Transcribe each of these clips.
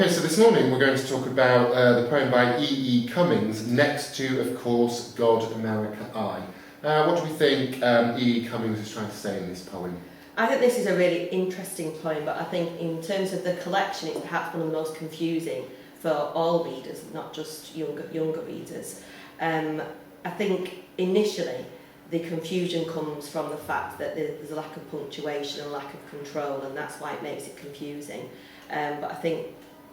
Okay, so this morning we're going to talk about the poem by E. Cummings, next to, of course, God, America, I. What do we think E. Cummings is trying to say in this poem? I think this is a really interesting poem, but I think in terms of the collection, it's perhaps one of the most confusing for all readers, not just younger readers. I think initially the confusion comes from the fact that there's a lack of punctuation and lack of control, and that's why it makes it confusing. But I think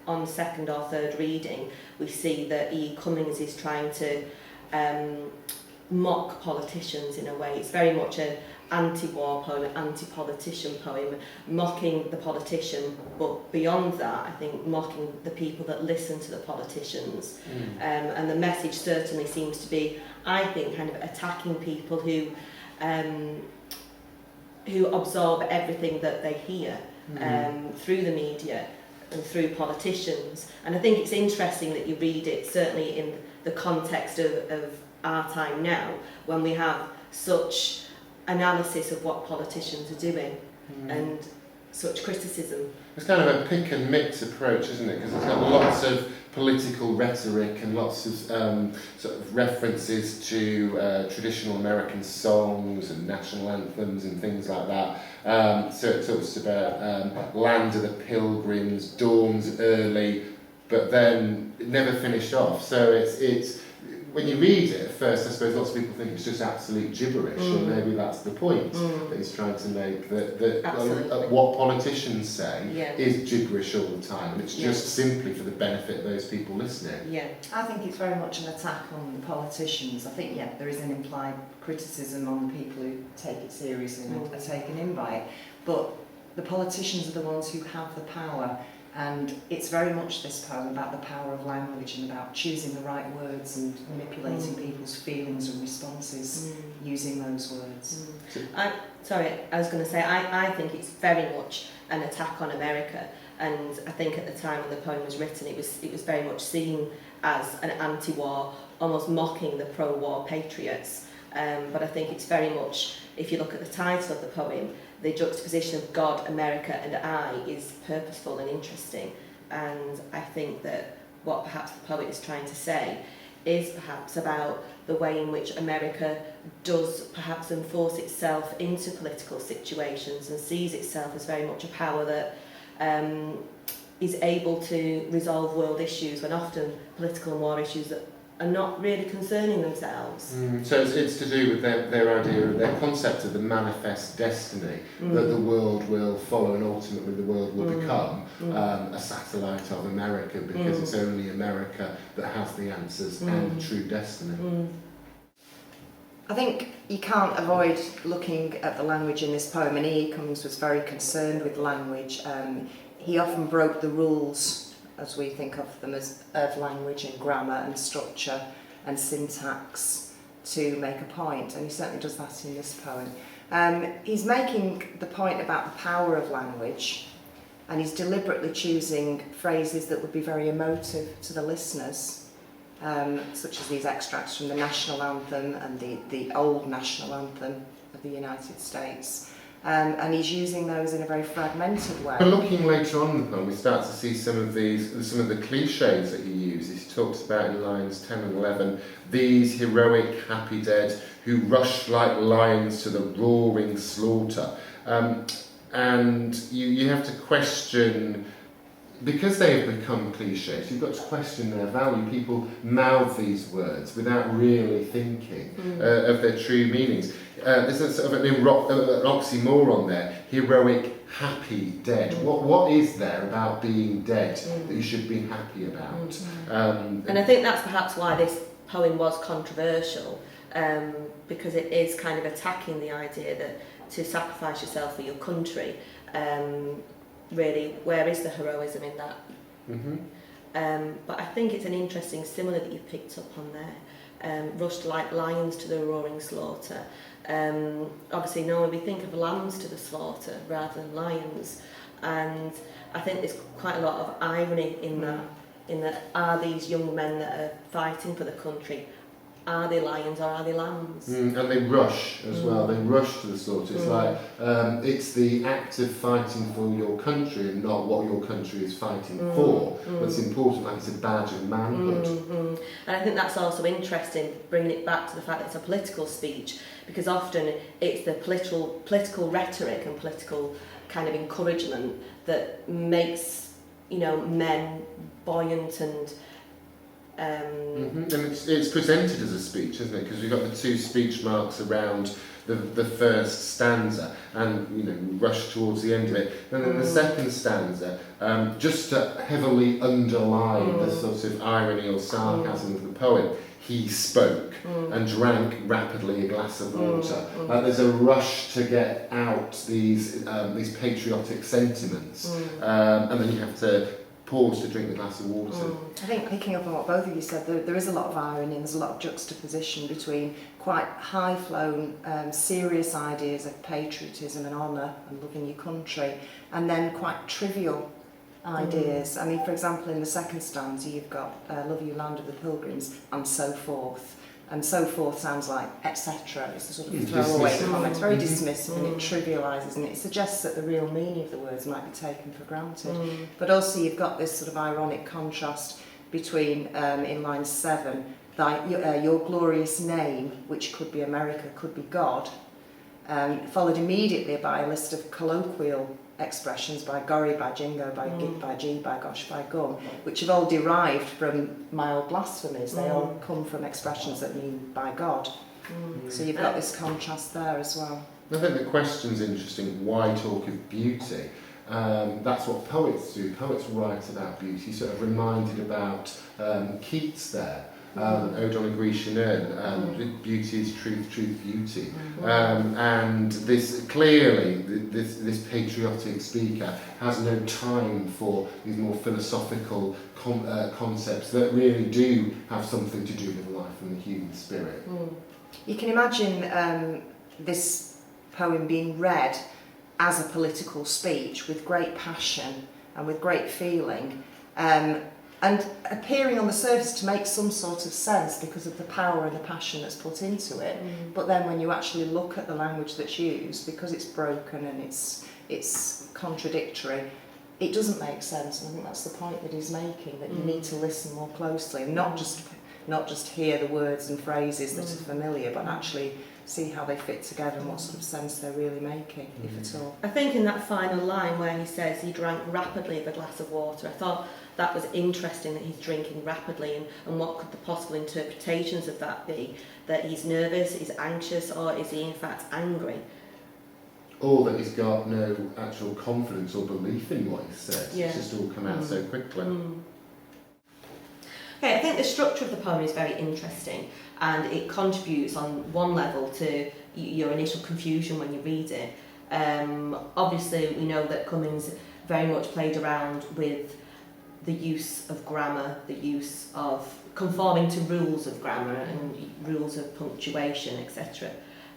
on second or third reading, we see that E. Cummings is trying to mock politicians in a way. It's very much an anti-war poem, an anti-politician poem, mocking the politician, but beyond that, I think mocking the people that listen to the politicians. And the message certainly seems to be, I think, kind of attacking people who absorb everything that they hear through the media and through politicians. And I think it's interesting that you read it certainly in the context of our time now, when we have such analysis of what politicians are doing and such criticism. It's kind of a pick and mix approach, isn't it? Because it's got lots of political rhetoric and lots of sort of references to traditional American songs and national anthems and things like that. So it talks about Land of the Pilgrims, Dawns Early, but then it never finished off. So it's when you read it at first, I suppose lots of people think it's just absolute gibberish, or maybe that's the point that he's trying to make, that what politicians say is gibberish all the time, and it's just simply for the benefit of those people listening. Yeah, I think it's very much an attack on the politicians. I think, there is an implied criticism on the people who take it seriously and are taken in by it, but the politicians are the ones who have the power. And it's very much this poem about the power of language and about choosing the right words and manipulating people's feelings and responses using those words. I was going to say, I think it's very much an attack on America, and I think at the time when the poem was written, it was very much seen as an anti-war, almost mocking the pro-war patriots. But I think it's very much, if you look at the title of the poem, the juxtaposition of God, America and I is purposeful and interesting, and I think that what perhaps the poet is trying to say is perhaps about the way in which America does perhaps enforce itself into political situations and sees itself as very much a power that is able to resolve world issues when often political and war issues that are not really concerning themselves. So it's to do with their idea of their concept of the manifest destiny, that the world will follow and ultimately the world will become a satellite of America, because it's only America that has the answers and the true destiny. I think you can't avoid looking at the language in this poem, and E. Cummings was very concerned with language. He often broke the rules, as we think of them, of language and grammar and structure and syntax to make a point, and he certainly does that in this poem. He's making the point about the power of language, and he's deliberately choosing phrases that would be very emotive to the listeners, such as these extracts from the national anthem and the old national anthem of the United States. And he's using those in a very fragmented way. Looking later on in the poem, we start to see some of the cliches that he uses. He talks about in lines 10 and 11, these heroic happy dead who rush like lions to the roaring slaughter. And you have to question, because they have become cliches, you've got to question their value. People mouth these words without really thinking of their true meanings. There's a sort of an oxymoron there, heroic, happy, dead. What is there about being dead that you should be happy about? And I think that's perhaps why this poem was controversial, because it is kind of attacking the idea that to sacrifice yourself for your country, really, where is the heroism in that? But I think it's an interesting simile that you picked up on there. Rushed like lions to the roaring slaughter. Obviously, normally we think of lambs to the slaughter rather than lions, and I think there's quite a lot of irony in that. In that, are these young men that are fighting for the country, are they lions or are they lambs? And they rush as well. They rush to the slaughter. It's like it's the act of fighting for your country and not what your country is fighting for. That's important. Like it's a badge of manhood. And I think that's also interesting, bringing it back to the fact that it's a political speech, because often it's the political rhetoric and political kind of encouragement that makes, you know, men buoyant and and it's presented as a speech, isn't it? Because we've got the two speech marks around the first stanza, and you know, rush towards the end of it. And then the second stanza, just to heavily underline the sort of irony or sarcasm of the poem, he spoke and drank rapidly a glass of water. Like there's a rush to get out these patriotic sentiments, and then you have to pause to drink the glass of water. I think, picking up on what both of you said, there is a lot of irony and there's a lot of juxtaposition between quite high-flown, serious ideas of patriotism and honour and loving your country, and then quite trivial ideas. I mean, for example, in the second stanza, you've got love you land of the pilgrims, and so forth. And so forth sounds like etc. It's a sort of throwaway comment. It's very dismissive and it trivialises, and it suggests that the real meaning of the words might be taken for granted. But also you've got this sort of ironic contrast between, in line 7, your glorious name, which could be America, could be God, followed immediately by a list of colloquial expressions by gorry, by jingo, by git, by gee, by gosh, by gum, which have all derived from mild blasphemies. They all come from expressions that mean by God. So you've got this contrast there as well. I think the question's interesting. Why talk of beauty? That's what poets do. Poets write about beauty. Sort of reminded about Keats there. Ode on a Grecian urn, beauty is truth, truth, beauty. And this clearly, this patriotic speaker has no time for these more philosophical concepts that really do have something to do with life and the human spirit. You can imagine this poem being read as a political speech with great passion and with great feeling. And appearing on the surface to make some sort of sense because of the power and the passion that's put into it. But then when you actually look at the language that's used, because it's broken and it's contradictory, it doesn't make sense. And I think that's the point that he's making, that you need to listen more closely and not just hear the words and phrases that are familiar, but actually see how they fit together and what sort of sense they're really making, if at all. I think in that final line where he says he drank rapidly of a glass of water, I thought that was interesting, that he's drinking rapidly, and what could the possible interpretations of that be? That he's nervous, he's anxious, or is he in fact angry? Or that he's got no actual confidence or belief in what he says. Yeah. It's just all come out so quickly. Okay, I think the structure of the poem is very interesting, and it contributes on one level to your initial confusion when you read it. Obviously, we know that Cummings very much played around with the use of grammar, the use of conforming to rules of grammar and rules of punctuation, etc.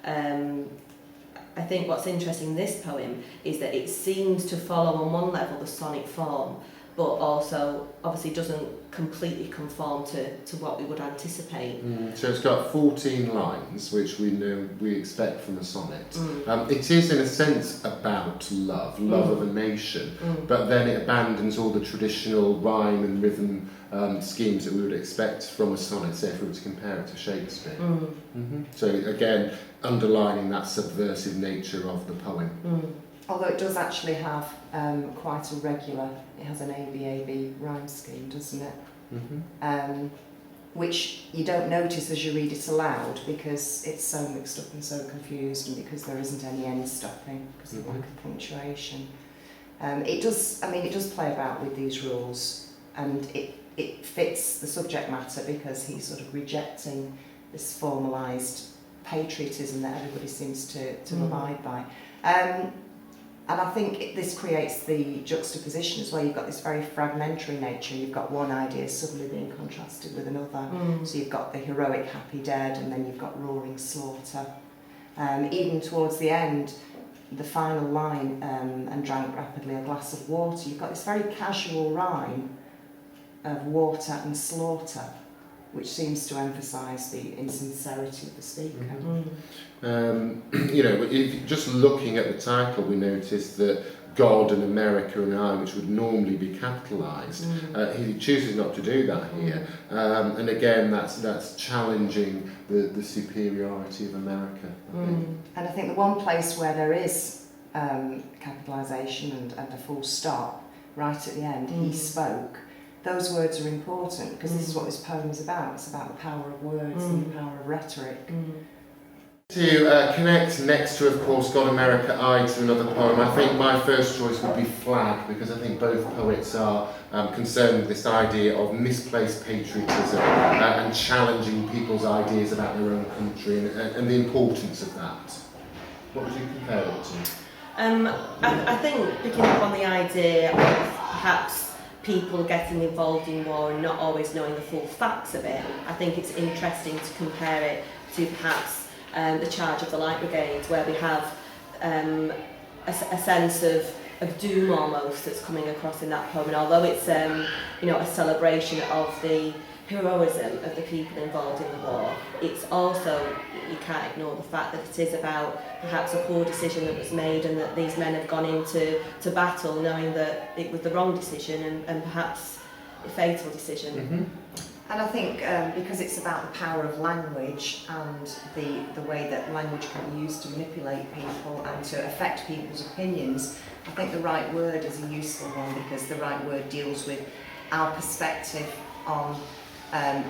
I think what's interesting in this poem is that it seems to follow on one level the sonic form, but also obviously doesn't completely conform to what we would anticipate. So it's got 14 lines, which we expect from a sonnet. It is in a sense about love of a nation, but then it abandons all the traditional rhyme and rhythm schemes that we would expect from a sonnet, say if we were to compare it to Shakespeare. So again, underlining that subversive nature of the poem. Although it does actually have quite a regular, it has an ABAB rhyme scheme, doesn't it? Which you don't notice as you read it aloud because it's so mixed up and so confused, and because there isn't any end stopping because of lack of punctuation. It does play about with these rules, and it fits the subject matter because he's sort of rejecting this formalised patriotism that everybody seems to abide by. And I think this creates the juxtaposition as well. You've got this very fragmentary nature. You've got one idea suddenly being contrasted with another. So you've got the heroic happy dead, and then you've got roaring slaughter. Even towards the end, the final line, and drank rapidly a glass of water, you've got this very casual rhyme of water and slaughter. which seems to emphasise the insincerity of the speaker. You know, if just looking at the title, we notice that God and America and I, which would normally be capitalised, he chooses not to do that here. And again, that's challenging the superiority of America, I think. And I think the one place where there is capitalisation and a full stop, right at the end, he spoke, those words are important because this is what this poem is about. It's about the power of words and the power of rhetoric. To connect next to, of course, God, America, I to another poem, I think my first choice would be Flag, because I think both poets are concerned with this idea of misplaced patriotism and challenging people's ideas about their own country and the importance of that. What would you compare it to? I think picking up on the idea of perhaps people getting involved in war and not always knowing the full facts of it, I think it's interesting to compare it to perhaps the charge of the Light Brigade, where we have a sense of doom almost that's coming across in that poem. And although it's you know, a celebration of the heroism of the people involved in the war, it's also, you can't ignore the fact that it is about perhaps a poor decision that was made and that these men have gone into battle knowing that it was the wrong decision and perhaps a fatal decision. And I think because it's about the power of language and the way that language can be used to manipulate people and to affect people's opinions, I think the right word is a useful one, because the right word deals with our perspective on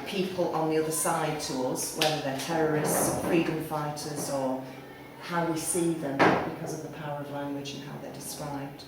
people on the other side to us, whether they're terrorists, freedom fighters, or how we see them because of the power of language and how they're described.